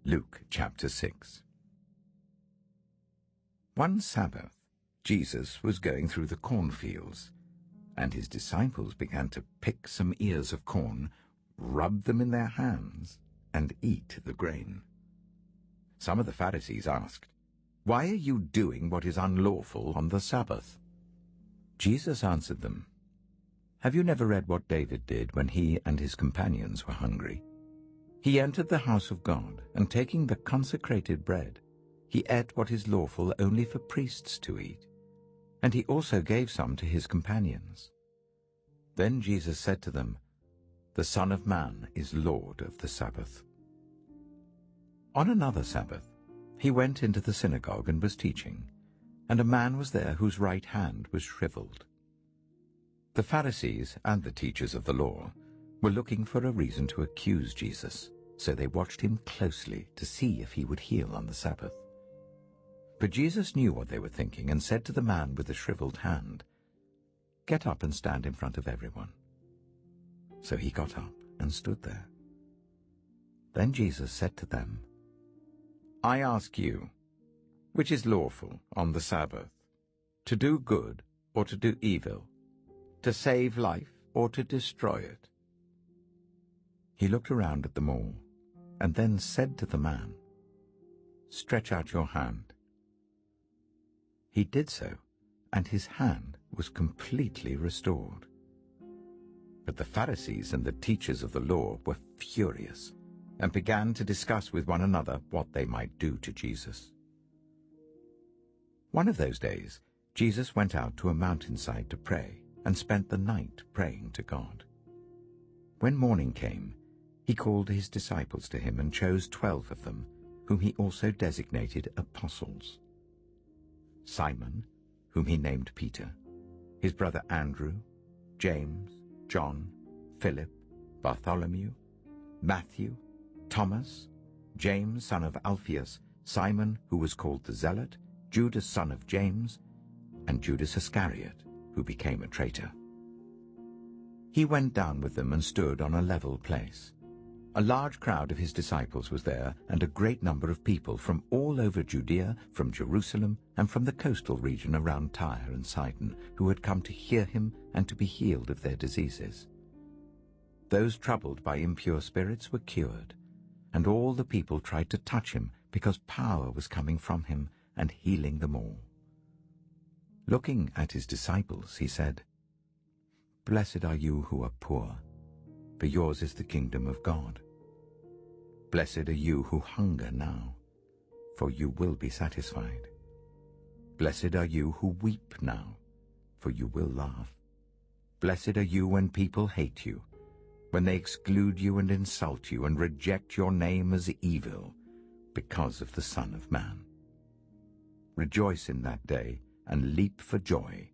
Luke chapter 6. One Sabbath, Jesus was going through the cornfields, and his disciples began to pick some ears of corn, rub them in their hands, and eat the grain. Some of the Pharisees asked, "Why are you doing what is unlawful on the Sabbath?" Jesus answered them, "Have you never read what David did when he and his companions were hungry? He entered the house of God, and taking the consecrated bread, he ate what is lawful only for priests to eat, and he also gave some to his companions. Then Jesus said to them, 'The Son of Man is Lord of the Sabbath.'" On another Sabbath, he went into the synagogue and was teaching, and a man was there whose right hand was shriveled. The Pharisees and the teachers of the law were looking for a reason to accuse Jesus, so they watched him closely to see if he would heal on the Sabbath. But Jesus knew what they were thinking and said to the man with the shriveled hand, "Get up and stand in front of everyone." So he got up and stood there. Then Jesus said to them, "I ask you, which is lawful on the Sabbath, to do good or to do evil, to save life or to destroy it?" He looked around at them all, and then said to the man, "Stretch out your hand." He did so, and his hand was completely restored. But the Pharisees and the teachers of the law were furious, and began to discuss with one another what they might do to Jesus. One of those days, Jesus went out to a mountainside to pray, and spent the night praying to God. When morning came, he called his disciples to him and chose 12 of them, whom he also designated apostles: Simon, whom he named Peter, his brother Andrew, James, John, Philip, Bartholomew, Matthew, Thomas, James son of Alphaeus, Simon who was called the Zealot, Judas son of James, and Judas Iscariot, who became a traitor. He went down with them and stood on a level place. A large crowd of his disciples was there, and a great number of people from all over Judea, from Jerusalem, and from the coastal region around Tyre and Sidon, who had come to hear him and to be healed of their diseases. Those troubled by impure spirits were cured, and all the people tried to touch him, because power was coming from him and healing them all. Looking at his disciples, he said, "Blessed are you who are poor, for yours is the kingdom of God. Blessed are you who hunger now, for you will be satisfied. Blessed are you who weep now, for you will laugh. Blessed are you when people hate you, when they exclude you and insult you and reject your name as evil because of the Son of Man. Rejoice in that day and leap for joy,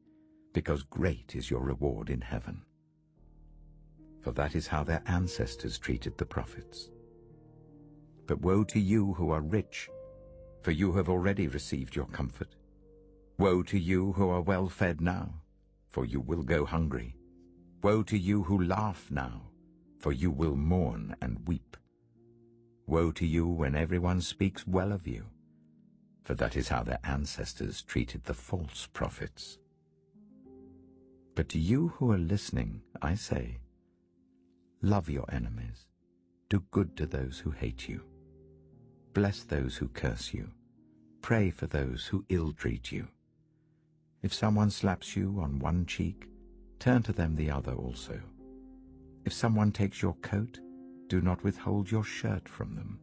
because great is your reward in heaven. For that is how their ancestors treated the prophets. But woe to you who are rich, for you have already received your comfort. Woe to you who are well fed now, for you will go hungry. Woe to you who laugh now, for you will mourn and weep. Woe to you when everyone speaks well of you, for that is how their ancestors treated the false prophets. But to you who are listening, I say, love your enemies, do good to those who hate you, bless those who curse you, pray for those who ill-treat you. If someone slaps you on one cheek, turn to them the other also. If someone takes your coat, do not withhold your shirt from them.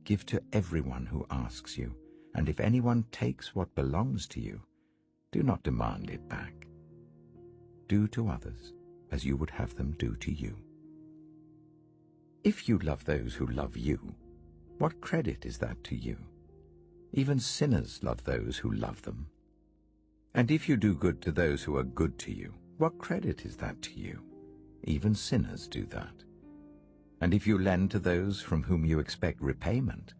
Give to everyone who asks you, and if anyone takes what belongs to you, do not demand it back. Do to others as you would have them do to you. If you love those who love you, what credit is that to you? Even sinners love those who love them. And if you do good to those who are good to you, what credit is that to you? Even sinners do that. And if you lend to those from whom you expect repayment,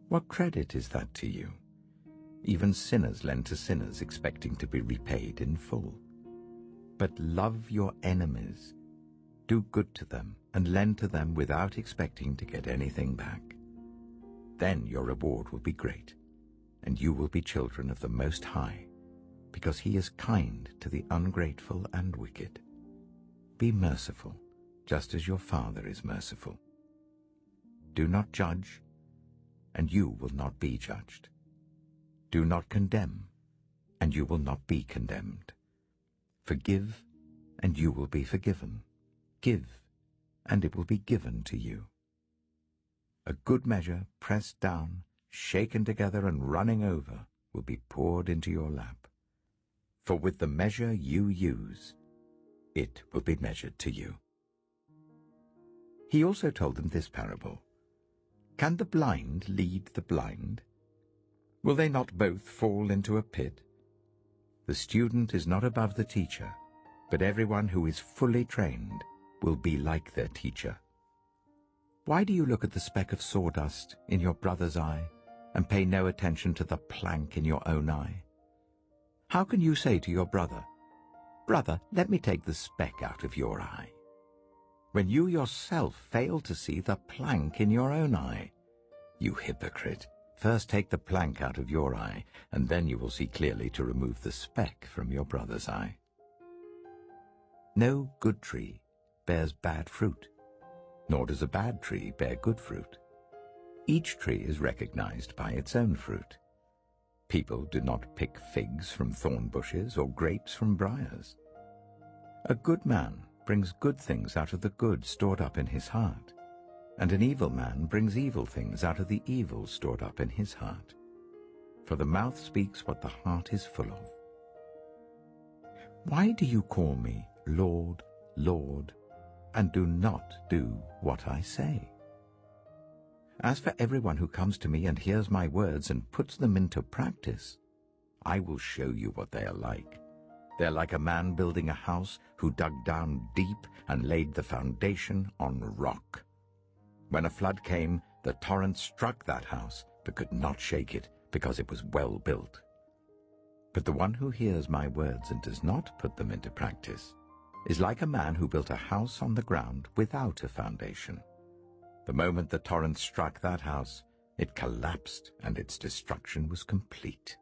what credit is that to you? Even sinners lend to sinners expecting to be repaid in full. But love your enemies. Do good to them and lend to them without expecting to get anything back. Then your reward will be great, and you will be children of the Most High, because he is kind to the ungrateful and wicked. Be merciful, just as your Father is merciful. Do not judge, and you will not be judged. Do not condemn, and you will not be condemned. Forgive, and you will be forgiven. Give, and it will be given to you. A good measure, pressed down, shaken together, and running over, will be poured into your lap. For with the measure you use, it will be measured to you. He also told them this parable. Can the blind lead the blind? Will they not both fall into a pit? The student is not above the teacher, but everyone who is fully trained will be like their teacher. Why do you look at the speck of sawdust in your brother's eye and pay no attention to the plank in your own eye? How can you say to your brother, "Brother, let me take the speck out of your eye," when you yourself fail to see the plank in your own eye? You hypocrite! First take the plank out of your eye, and then you will see clearly to remove the speck from your brother's eye. No good tree bears bad fruit, nor does a bad tree bear good fruit. Each tree is recognized by its own fruit. People do not pick figs from thorn bushes or grapes from briars. A good man brings good things out of the good stored up in his heart, and an evil man brings evil things out of the evil stored up in his heart. For the mouth speaks what the heart is full of. Why do you call me Lord, Lord, and do not do what I say? As for everyone who comes to me and hears my words and puts them into practice, I will show you what they are like. They are like a man building a house who dug down deep and laid the foundation on rock. When a flood came, the torrent struck that house, but could not shake it, because it was well built. But the one who hears my words and does not put them into practice is like a man who built a house on the ground without a foundation. The moment the torrent struck that house, it collapsed, and its destruction was complete.